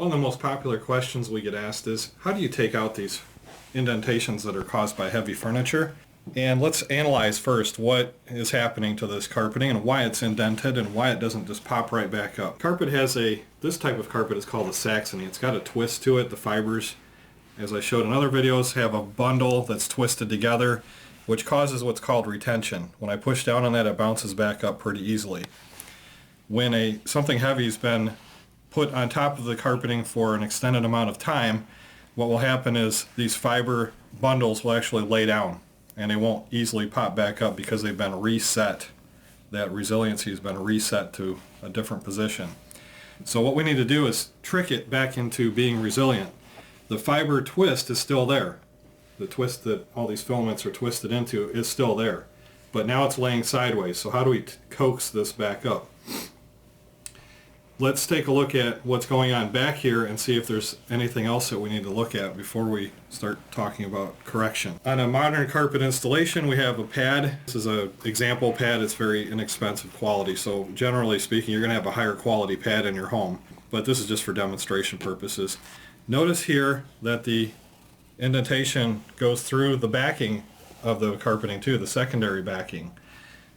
One of the most popular questions we get asked is, how do you take out these indentations that are caused by heavy furniture? And let's analyze first what is happening to this carpeting and why it's indented and why it doesn't just pop right back up. Carpet has this type of carpet is called a Saxony. It's got a twist to it. The fibers, as I showed in other videos, have a bundle that's twisted together, which causes what's called retention. When I push down on that, it bounces back up pretty easily. When something heavy has been put on top of the carpeting for an extended amount of time, what will happen is these fiber bundles will actually lay down and they won't easily pop back up because they've been reset. That resiliency has been reset to a different position. So what we need to do is trick it back into being resilient. The fiber twist is still there. The twist that all these filaments are twisted into is still there, but now it's laying sideways. So how do we coax this back up? Let's take a look at what's going on back here and see if there's anything else that we need to look at before we start talking about correction. On a modern carpet installation, we have a pad. This is an example pad. It's very inexpensive quality, so generally speaking, you're going to have a higher quality pad in your home, but this is just for demonstration purposes. Notice here that the indentation goes through the backing of the carpeting too, the secondary backing.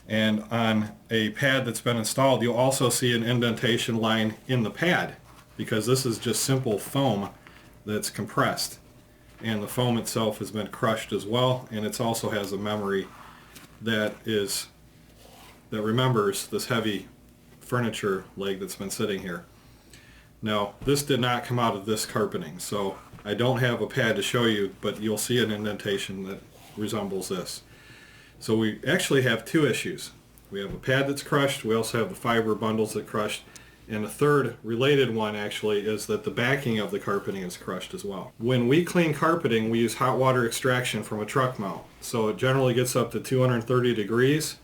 And on a pad that's been installed, you'll also see an indentation line in the pad because this is just simple foam that's compressed. And the foam itself has been crushed as well, and it also has a memory that remembers this heavy furniture leg that's been sitting here. Now, this did not come out of this carpeting, so I don't have a pad to show you, but you'll see an indentation that resembles this. So we actually have two issues. We have a pad that's crushed, we also have the fiber bundles that crushed, and a third related one actually is that the backing of the carpeting is crushed as well. When we clean carpeting, we use hot water extraction from a truck mount. So it generally gets up to 230 degrees.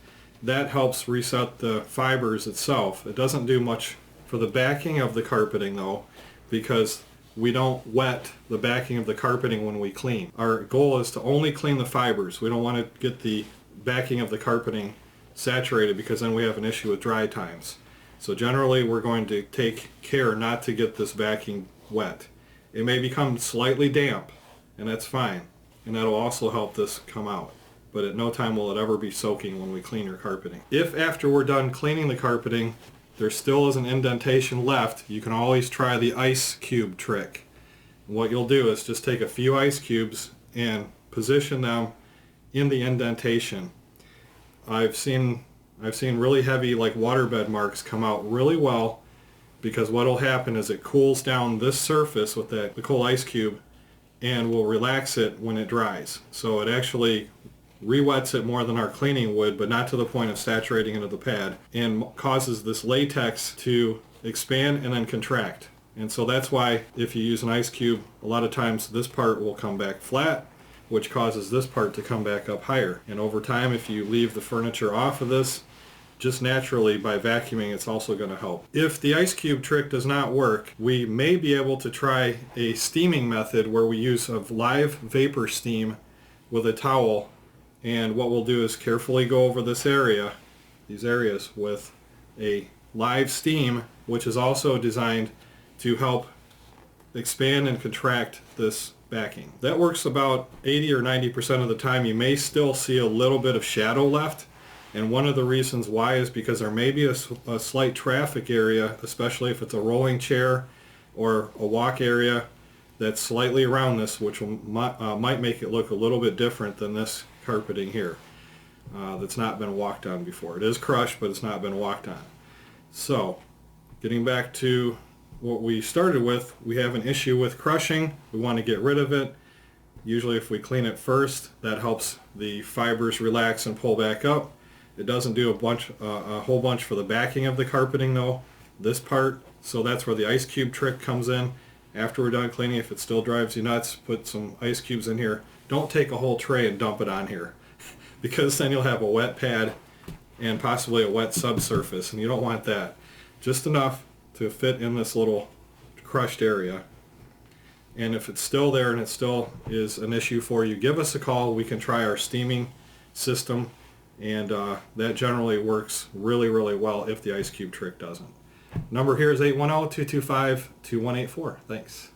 That helps reset the fibers itself. It doesn't do much for the backing of the carpeting though, because we don't wet the backing of the carpeting when we clean. Our goal is to only clean the fibers. We don't want to get the backing of the carpeting saturated because then we have an issue with dry times. So generally we're going to take care not to get this backing wet. It may become slightly damp, and that's fine, and that'll also help this come out. But at no time will it ever be soaking when we clean your carpeting. If after we're done cleaning the carpeting there still is an indentation left, you can always try the ice cube trick. What you'll do is just take a few ice cubes and position them in the indentation. I've seen really heavy like waterbed marks come out really well because what will happen is it cools down this surface with the cold ice cube and will relax it when it dries. So it actually re-wets it more than our cleaning would, but not to the point of saturating into the pad, and causes this latex to expand and then contract. And so that's why if you use an ice cube, a lot of times this part will come back flat, which causes this part to come back up higher. And over time, if you leave the furniture off of this, just naturally by vacuuming, it's also going to help. If the ice cube trick does not work, we may be able to try a steaming method where we use a live vapor steam with a towel. And what we'll do is carefully go over these areas with a live steam, which is also designed to help expand and contract this backing. That works about 80 or 90% of the time. You may still see a little bit of shadow left, and one of the reasons why is because there may be a slight traffic area, especially if it's a rolling chair or a walk area that's slightly around this, which might make it look a little bit different than this carpeting here that's not been walked on before. It is crushed, but it's not been walked on. So getting back to what we started with, we have an issue with crushing. We want to get rid of it. Usually if we clean it first, that helps the fibers relax and pull back up. It doesn't do a whole bunch for the backing of the carpeting though, this part. So that's where the ice cube trick comes in. After we're done cleaning, if it still drives you nuts, put some ice cubes in here. Don't take a whole tray and dump it on here because then you'll have a wet pad and possibly a wet subsurface, and you don't want that. Just enough to fit in this little crushed area. And if it's still there and it still is an issue for you, give us a call. We can try our steaming system, and that generally works really, really well if the ice cube trick doesn't. Number here is 810-225-2184. Thanks.